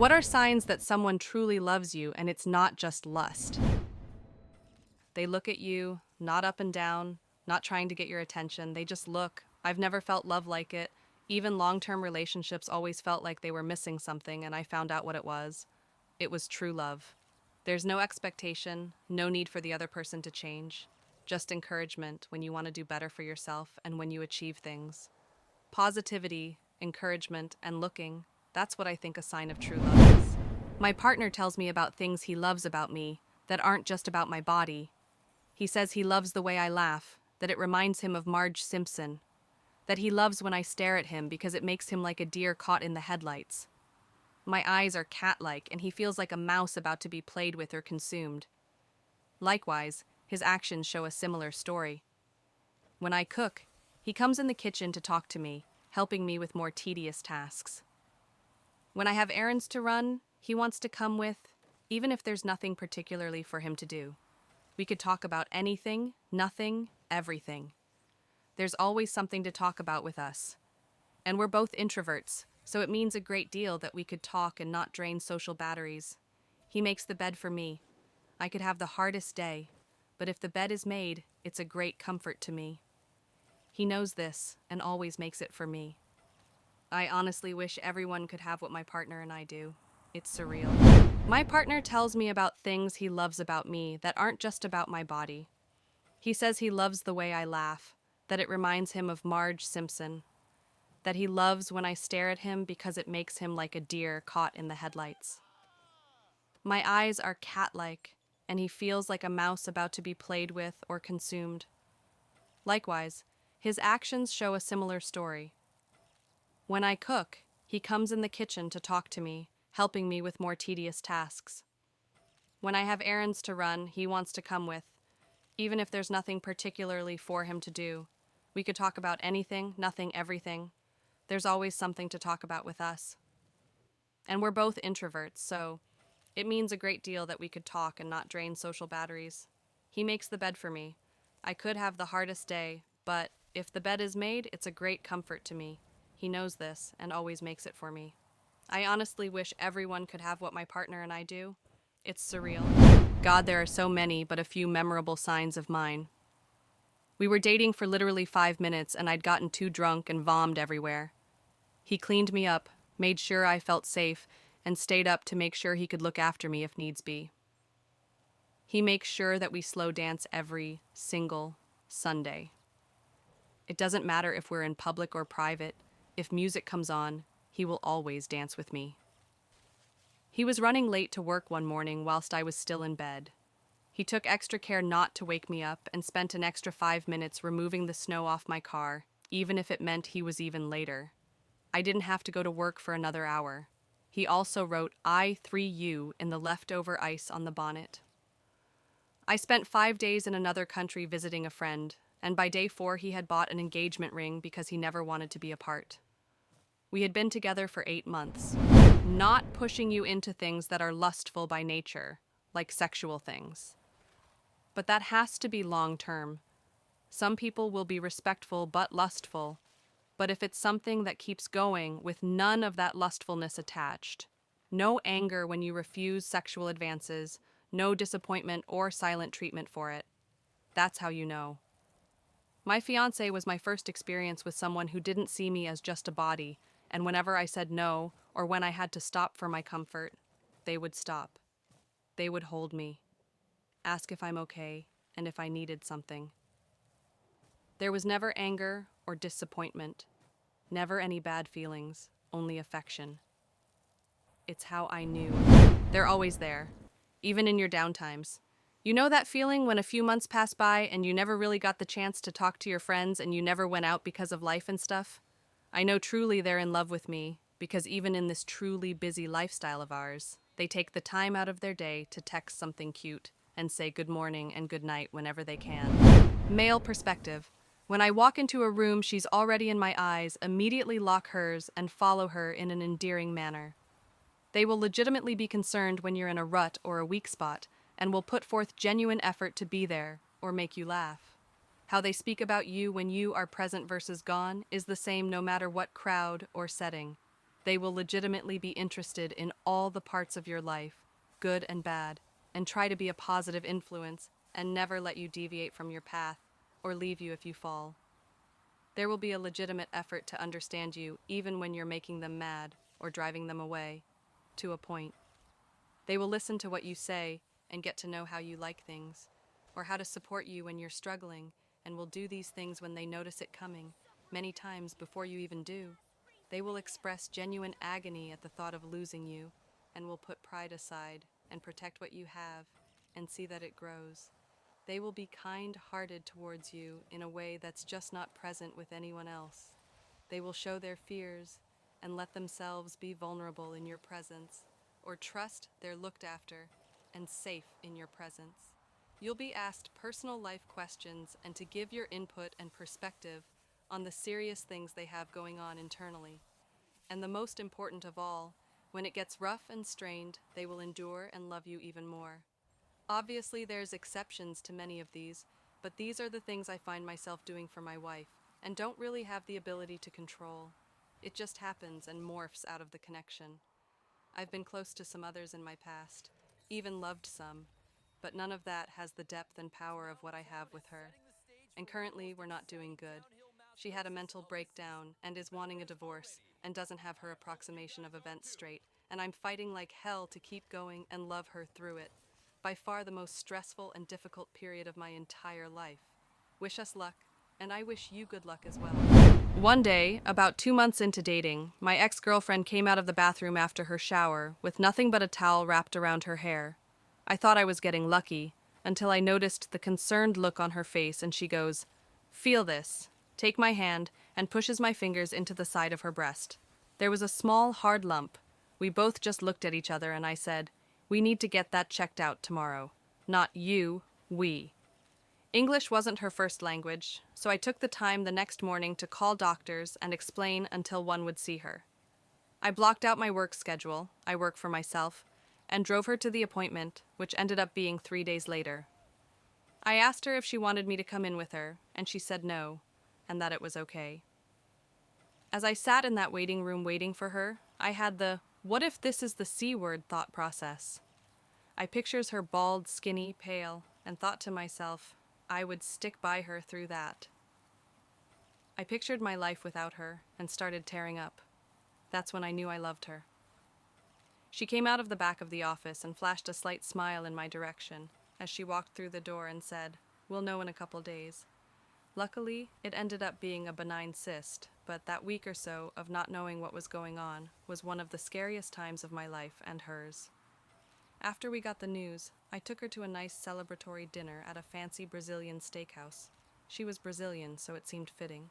What are signs that someone truly loves you and it's not just lust? They look at you, not up and down, not trying to get your attention. They just look. I've never felt love like it. Even long-term relationships always felt like they were missing something, and I found out what it was. It was true love. There's no expectation, no need for the other person to change. Just encouragement when you want to do better for yourself and when you achieve things. Positivity, encouragement, and looking, that's what I think a sign of true love is. My partner tells me about things he loves about me that aren't just about my body. He says he loves the way I laugh, that it reminds him of Marge Simpson, that he loves when I stare at him because it makes him like a deer caught in the headlights. My eyes are cat-like, and he feels like a mouse about to be played with or consumed. Likewise, his actions show a similar story. When I cook, he comes in the kitchen to talk to me, helping me with more tedious tasks. When I have errands to run, he wants to come with, even if there's nothing particularly for him to do. We could talk about anything, nothing, everything. There's always something to talk about with us. And we're both introverts, so it means a great deal that we could talk and not drain social batteries. He makes the bed for me. I could have the hardest day, but if the bed is made, it's a great comfort to me. He knows this and always makes it for me. I honestly wish everyone could have what my partner and I do. It's surreal. My partner tells me about things he loves about me that aren't just about my body. He says he loves the way I laugh, that it reminds him of Marge Simpson, that he loves when I stare at him because it makes him like a deer caught in the headlights. My eyes are cat-like, and he feels like a mouse about to be played with or consumed. Likewise, his actions show a similar story. When I cook, he comes in the kitchen to talk to me, helping me with more tedious tasks. When I have errands to run, he wants to come with, even if there's nothing particularly for him to do. We could talk about anything, nothing, everything. There's always something to talk about with us. And we're both introverts, so it means a great deal that we could talk and not drain social batteries. He makes the bed for me. I could have the hardest day, but if the bed is made, it's a great comfort to me. He knows this and always makes it for me. I honestly wish everyone could have what my partner and I do. It's surreal. God, there are so many, but a few memorable signs of mine. We were dating for literally 5 minutes, and I'd gotten too drunk and vommed everywhere. He cleaned me up, made sure I felt safe, and stayed up to make sure he could look after me if needs be. He makes sure that we slow dance every single Sunday. It doesn't matter if we're in public or private. If music comes on, he will always dance with me. He was running late to work one morning whilst I was still in bed. He took extra care not to wake me up and spent an extra 5 minutes removing the snow off my car, even if it meant he was even later. I didn't have to go to work for another hour. He also wrote I3U in the leftover ice on the bonnet. I spent 5 days in another country visiting a friend, and by day 4 he had bought an engagement ring because he never wanted to be apart. We had been together for 8 months. Not pushing you into things that are lustful by nature, like sexual things. But that has to be long-term. Some people will be respectful but lustful, but if it's something that keeps going with none of that lustfulness attached, no anger when you refuse sexual advances, no disappointment or silent treatment for it, that's how you know. My fiancé was my first experience with someone who didn't see me as just a body, and whenever I said no, or when I had to stop for my comfort, they would stop. They would hold me, ask if I'm okay, and if I needed something. There was never anger or disappointment, never any bad feelings, only affection. It's how I knew. They're always there, even in your downtimes. You know that feeling when a few months pass by and you never really got the chance to talk to your friends and you never went out because of life and stuff? I know truly they're in love with me, because even in this truly busy lifestyle of ours, they take the time out of their day to text something cute and say good morning and good night whenever they can. Male perspective. When I walk into a room, she's already in my eyes, immediately lock hers and follow her in an endearing manner. They will legitimately be concerned when you're in a rut or a weak spot, and will put forth genuine effort to be there or make you laugh. How they speak about you when you are present versus gone is the same no matter what crowd or setting. They will legitimately be interested in all the parts of your life, good and bad, and try to be a positive influence and never let you deviate from your path or leave you if you fall. There will be a legitimate effort to understand you even when you're making them mad or driving them away, to a point. They will listen to what you say and get to know how you like things, or how to support you when you're struggling, and will do these things when they notice it coming, many times before you even do. They will express genuine agony at the thought of losing you, and will put pride aside and protect what you have and see that it grows. They will be kind-hearted towards you in a way that's just not present with anyone else. They will show their fears and let themselves be vulnerable in your presence, or trust they're looked after and safe in your presence. You'll be asked personal life questions and to give your input and perspective on the serious things they have going on internally. And the most important of all, when it gets rough and strained, they will endure and love you even more. Obviously, there's exceptions to many of these, but these are the things I find myself doing for my wife, and don't really have the ability to control. It just happens and morphs out of the connection. I've been close to some others in my past, even loved some, but none of that has the depth and power of what I have with her. And currently, we're not doing good. She had a mental breakdown and is wanting a divorce and doesn't have her approximation of events straight, and I'm fighting like hell to keep going and love her through it. By far the most stressful and difficult period of my entire life. Wish us luck, and I wish you good luck as well. One day, about 2 months into dating, my ex-girlfriend came out of the bathroom after her shower with nothing but a towel wrapped around her hair. I thought I was getting lucky, until I noticed the concerned look on her face, and she goes, "Feel this." Take my hand and pushes my fingers into the side of her breast. There was a small, hard lump. We both just looked at each other, and I said, "We need to get that checked out tomorrow. Not you, we." English wasn't her first language, so I took the time the next morning to call doctors and explain until one would see her. I blocked out my work schedule, I work for myself, and drove her to the appointment, which ended up being 3 days later. I asked her if she wanted me to come in with her, and she said no, and that it was okay. As I sat in that waiting room waiting for her, I had the "what if this is the C word" thought process. I pictures her bald, skinny, pale, and thought to myself, I would stick by her through that. I pictured my life without her and started tearing up. That's when I knew I loved her. She came out of the back of the office and flashed a slight smile in my direction as she walked through the door and said, "We'll know in a couple days." Luckily, it ended up being a benign cyst, but that week or so of not knowing what was going on was one of the scariest times of my life and hers. After we got the news, I took her to a nice celebratory dinner at a fancy Brazilian steakhouse. She was Brazilian, so it seemed fitting.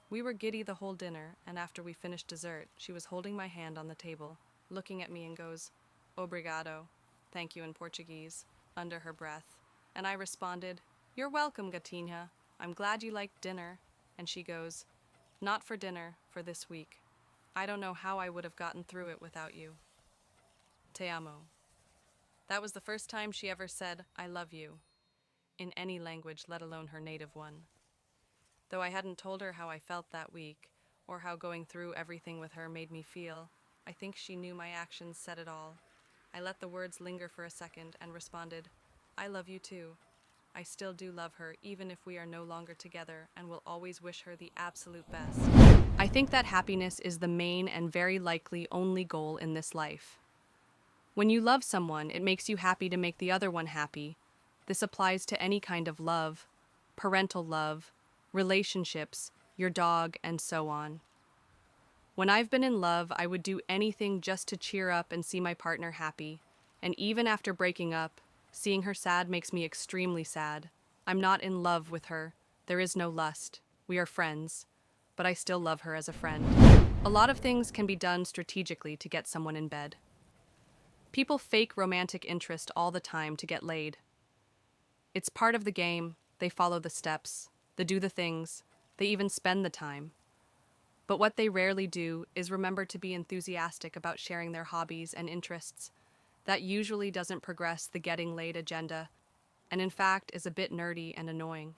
We were giddy the whole dinner, and after we finished dessert, she was holding my hand on the table, looking at me and goes, "Obrigado," thank you in Portuguese, under her breath. And I responded, "You're welcome, Gatinha. I'm glad you liked dinner." And she goes, "Not for dinner, for this week. I don't know how I would have gotten through it without you. Te amo." That was the first time she ever said, "I love you," in any language, let alone her native one. Though I hadn't told her how I felt that week, or how going through everything with her made me feel, I think she knew my actions said it all. I let the words linger for a second and responded, "I love you too. I still do love her, even if we are no longer together, and will always wish her the absolute best." I think that happiness is the main and very likely only goal in this life. When you love someone, it makes you happy to make the other one happy. This applies to any kind of love, parental love, relationships, your dog, and so on. When I've been in love, I would do anything just to cheer up and see my partner happy. And even after breaking up, seeing her sad makes me extremely sad. I'm not in love with her. There is no lust. We are friends. But I still love her as a friend. A lot of things can be done strategically to get someone in bed. People fake romantic interest all the time to get laid. It's part of the game. They follow the steps. They do the things. They even spend the time. But what they rarely do is remember to be enthusiastic about sharing their hobbies and interests. That usually doesn't progress the getting laid agenda, and in fact is a bit nerdy and annoying.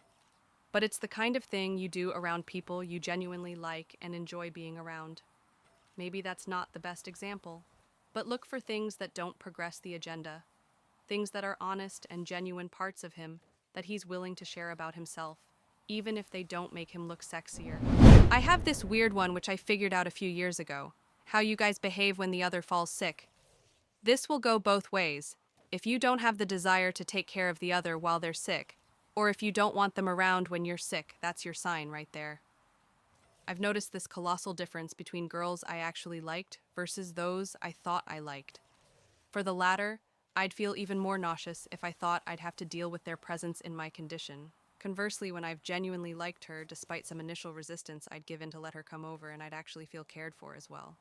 But it's the kind of thing you do around people you genuinely like and enjoy being around. maybe that's not the best example. But look for things that don't progress the agenda, things that are honest and genuine parts of him that he's willing to share about himself, even if they don't make him look sexier. I have this weird one which I figured out a few years ago: how you guys behave when the other falls sick. This will go both ways. If you don't have the desire to take care of the other while they're sick, or if you don't want them around when you're sick, that's your sign right there. I've noticed this colossal difference between girls I actually liked versus those I thought I liked. For the latter, I'd feel even more nauseous if I thought I'd have to deal with their presence in my condition. Conversely, when I've genuinely liked her, despite some initial resistance I'd give in to let her come over, and I'd actually feel cared for as well.